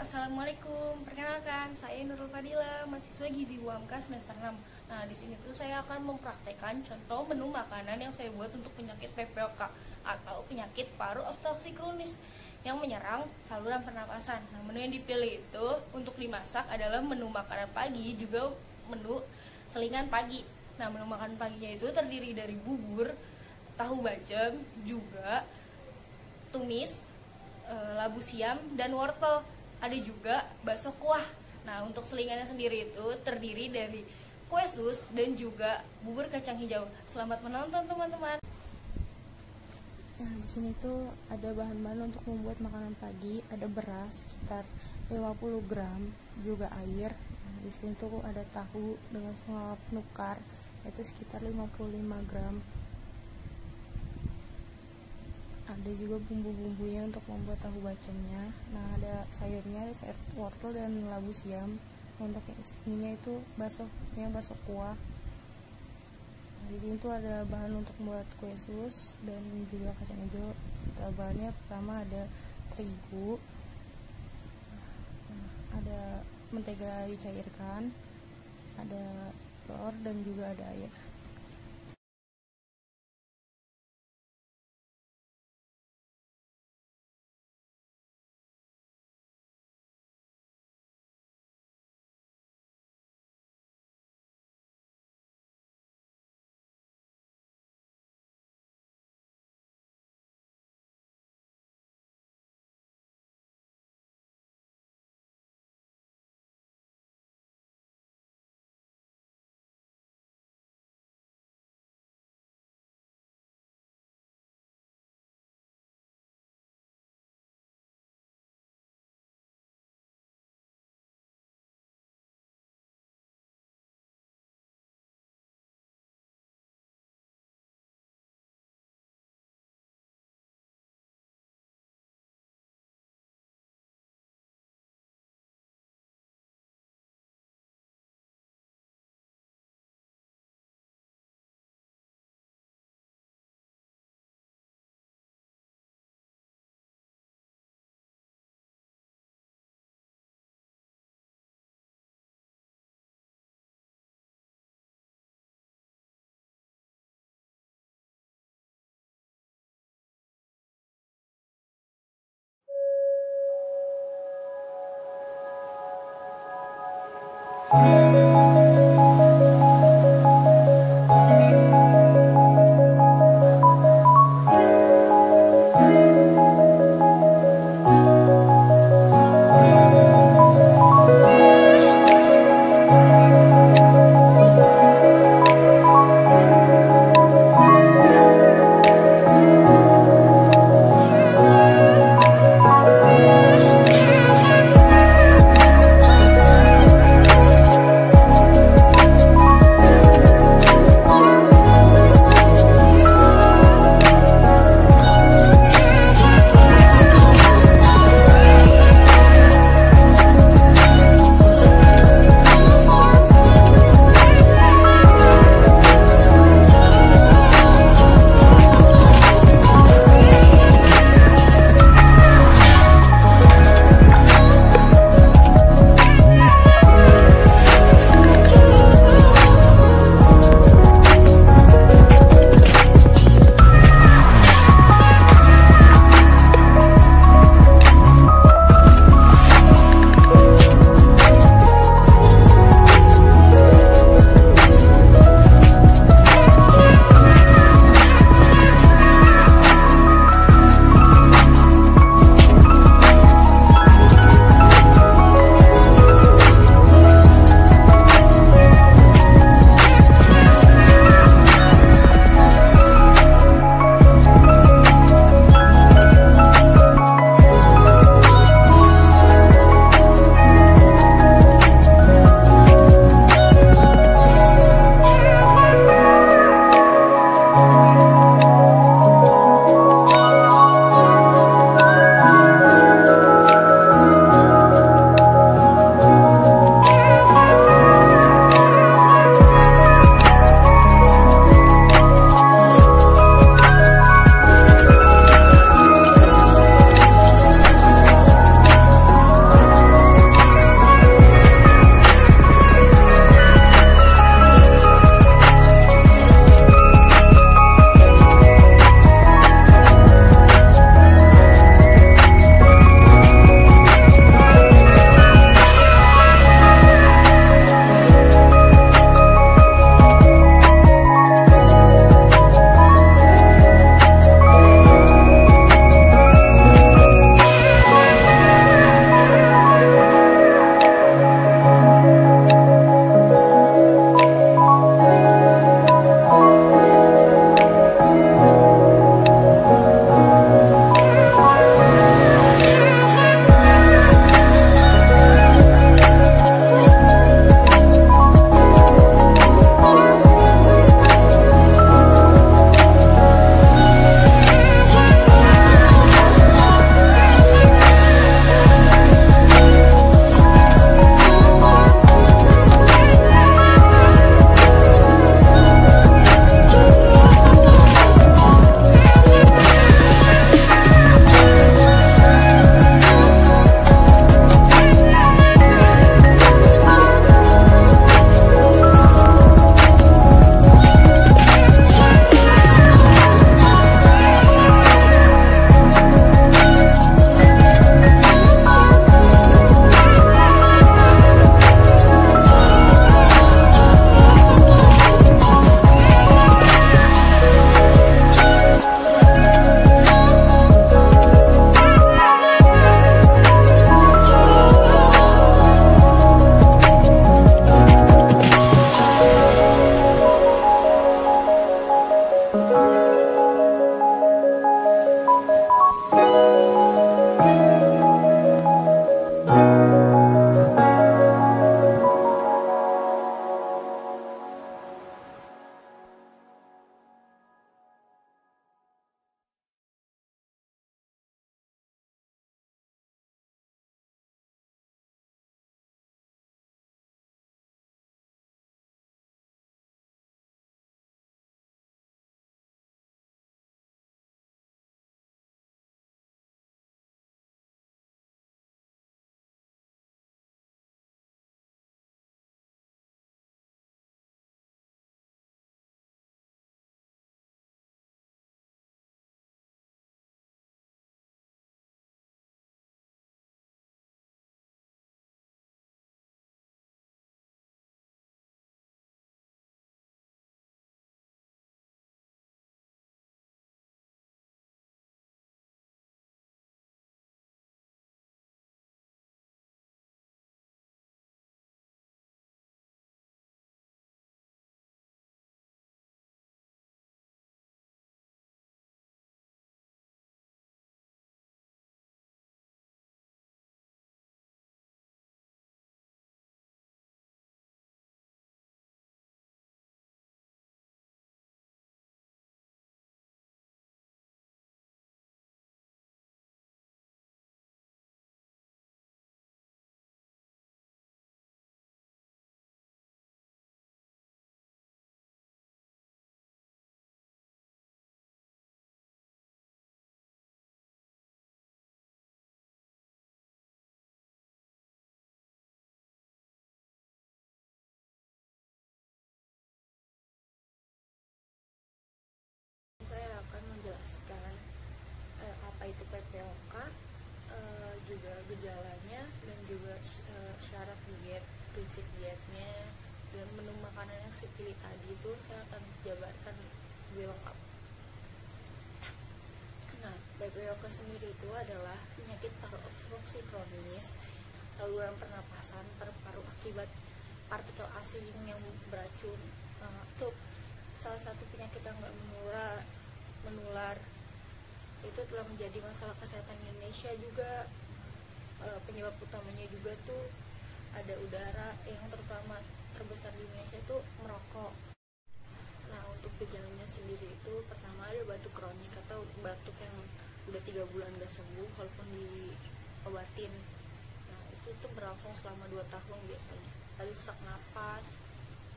Assalamualaikum, perkenalkan saya Nurul Fadila, mahasiswa Gizi UAMK semester 6. Nah, di sini tuh saya akan mempraktekkan contoh menu makanan yang saya buat untuk penyakit PPOK atau penyakit paru obstruksi kronis yang menyerang saluran pernapasan. Nah, menu yang dipilih itu untuk dimasak adalah menu makanan pagi, juga menu selingan pagi. Nah, menu makanan paginya itu terdiri dari bubur, tahu bacem, juga tumis, labu siam, dan wortel. Ada juga bakso kuah. Nah, untuk selingannya sendiri itu terdiri dari kue sus dan juga bubur kacang hijau. Selamat menonton, teman-teman. Nah, di sini tuh ada bahan-bahan untuk membuat makanan pagi. Ada beras sekitar 50 gram, juga air. Nah, di sini tuh ada tahu dengan setengah nukar, itu sekitar 55 gram. Ada juga bumbu-bumbunya untuk membuat tahu bacemnya. Nah, ada sayurnya, ada sayur wortel dan labu siam. Untuk ininya itu bakso kuah. Nah, di sini tuh ada bahan untuk membuat kue sus dan juga kacang hijau. Bahannya pertama ada terigu, ada mentega dicairkan, ada telur dan juga ada air. PPOK, juga gejalanya dan juga syarat diet, prinsip dietnya, dan menu makanan yang saya pilih tadi itu saya akan jabarkan lebih lengkap. Nah, PPOK sendiri itu adalah penyakit paru obstruksi kronis saluran pernapasan paru-paru akibat partikel asing yang beracun. Itu salah satu penyakit yang nggak menular. Itu telah menjadi masalah kesehatan Indonesia juga. Penyebab utamanya juga tuh ada udara yang terutama terbesar di Indonesia itu merokok. Nah, untuk gejalanya sendiri itu pertama ada batuk kronik atau batuk yang udah 3 bulan gak sembuh walaupun diobatin. Nah, itu berlangsung selama 2 tahun biasanya. Ada sesak napas,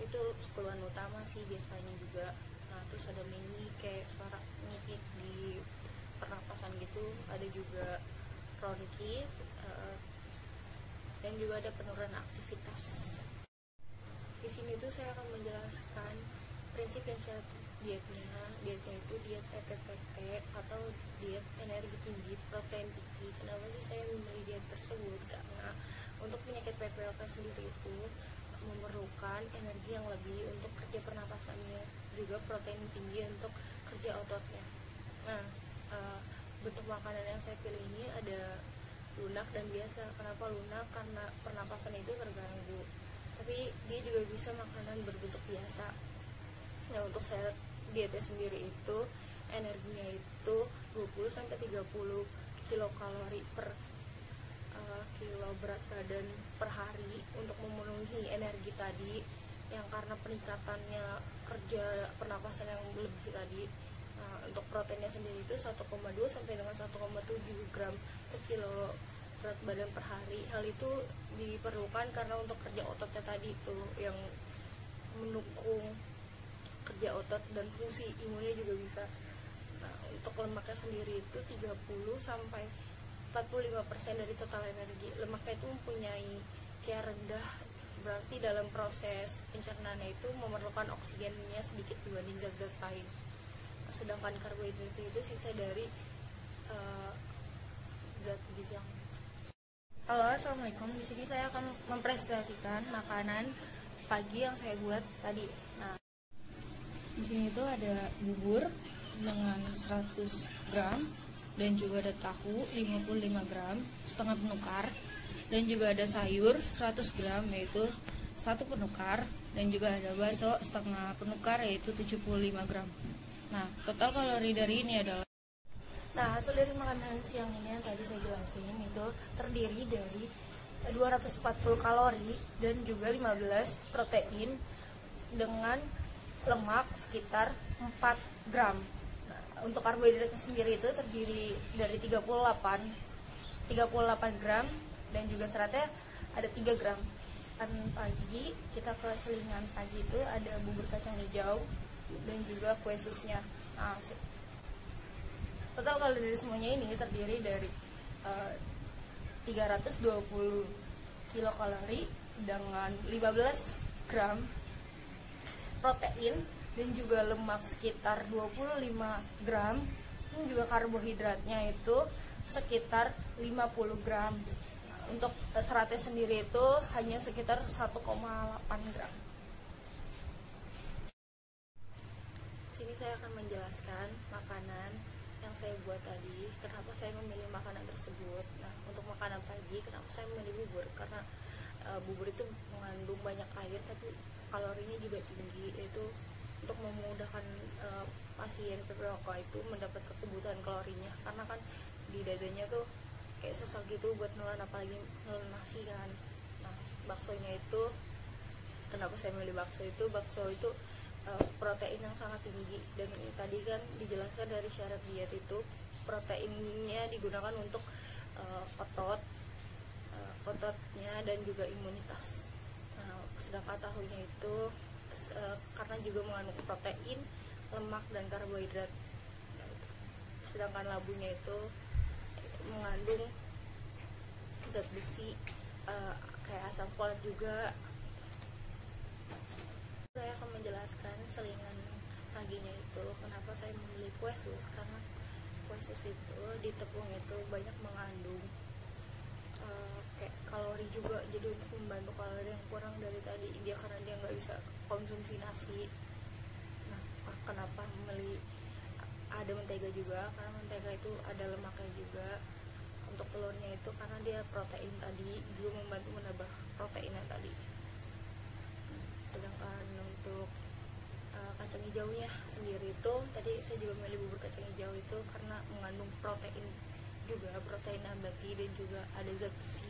itu keluhan utama sih biasanya juga. Nah, terus ada meni kayak suara nyikik di pernapasan gitu, ada juga kronikit, dan juga ada penurunan aktivitas. Di sini tuh saya akan menjelaskan prinsip dan syarat dietnya. Dietnya itu diet EPPT atau diet energi tinggi, protein tinggi. Kenapa sih saya memilih diet tersebut? Karena untuk penyakit PPOK sendiri itu memerlukan energi yang lebih untuk kerja pernapasannya, juga protein tinggi untuk kerja ototnya. Nah, bentuk makanan yang saya pilih ini ada lunak dan biasa. Kenapa lunak? Karena pernapasan itu terganggu. Tapi dia juga bisa makanan berbentuk biasa. Nah, untuk saya dietnya sendiri itu energinya itu 20-30 kilokalori per kilo berat badan per hari untuk memenuhi energi tadi, yang karena peningkatannya kerja pernapasan yang lebih tadi. Nah, untuk proteinnya sendiri itu 1,2 sampai dengan 1,7 gram per kilo berat badan per hari. Hal itu diperlukan karena untuk kerja ototnya tadi itu yang mendukung kerja otot dan fungsi imunnya juga bisa. Nah, untuk lemaknya sendiri itu 30 sampai 45% dari total energi. Lemaknya itu mempunyai kiar rendah, berarti dalam proses pencernaannya itu memerlukan oksigennya sedikit dibanding zat-zat lain. Sedangkan karbohidrat itu sisa dari zat gizi yang. Halo, assalamualaikum. Di sini saya akan mempresentasikan makanan pagi yang saya buat tadi. Nah, di sini tuh ada bubur dengan 100 gram dan juga ada tahu 55 gram setengah penukar, dan juga ada sayur 100 gram yaitu 1 penukar, dan juga ada bakso setengah penukar yaitu 75 gram. Nah, total kalori dari ini adalah. Nah, hasil dari makanan siang ini yang tadi saya jelasin itu terdiri dari 240 kalori dan juga 15 protein dengan lemak sekitar 4 gram. Nah, untuk karbohidratnya sendiri itu terdiri dari 38 gram dan juga seratnya ada 3 gram. Dan pagi kita ke selingan pagi itu ada bubur kacang hijau dan juga kue susnya. Nah, total kalori dari semuanya ini terdiri dari 320 kilokalori dengan 15 gram protein dan juga lemak sekitar 25 gram, dan juga karbohidratnya itu sekitar 50 gram. Nah, untuk seratnya sendiri itu hanya sekitar 1,8 gram. Sini saya akan menjelaskan makanan yang saya buat tadi, kenapa saya memilih makanan tersebut. Nah, untuk makanan pagi kenapa saya memilih bubur? Karena bubur itu mengandung banyak air tapi kalorinya juga tinggi, yaitu untuk memudahkan pasien PPOK itu mendapat kebutuhan kalorinya, karena kan di dadanya tuh kayak sesek gitu buat nelan, apalagi nelan nasi kan. Nah, baksonya itu kenapa saya memilih bakso itu protein yang sangat tinggi, dan tadi kan dijelaskan dari syarat diet itu proteinnya digunakan untuk ototnya dan juga imunitas. Nah, sedangkan tahunya itu karena juga mengandung protein, lemak dan karbohidrat. Sedangkan labunya itu mengandung zat besi kayak asam folat juga. Saya akan menjelaskan selingan paginya itu kenapa saya memilih kue sus, karena kue sus itu di tepung itu banyak mengandung kayak kalori juga, jadi untuk membantu kalori yang kurang dari tadi dia, karena dia nggak bisa konsumsi nasi. Nah, kenapa membeli ada mentega juga, karena mentega itu ada lemaknya juga. Untuk telurnya itu karena dia protein tadi, juga membantu menambah protein yang tadi. Sedangkan untuk kacang hijaunya sendiri itu tadi saya juga memilih bubur kacang hijau itu karena mengandung protein juga, protein nabati, dan juga ada zat besi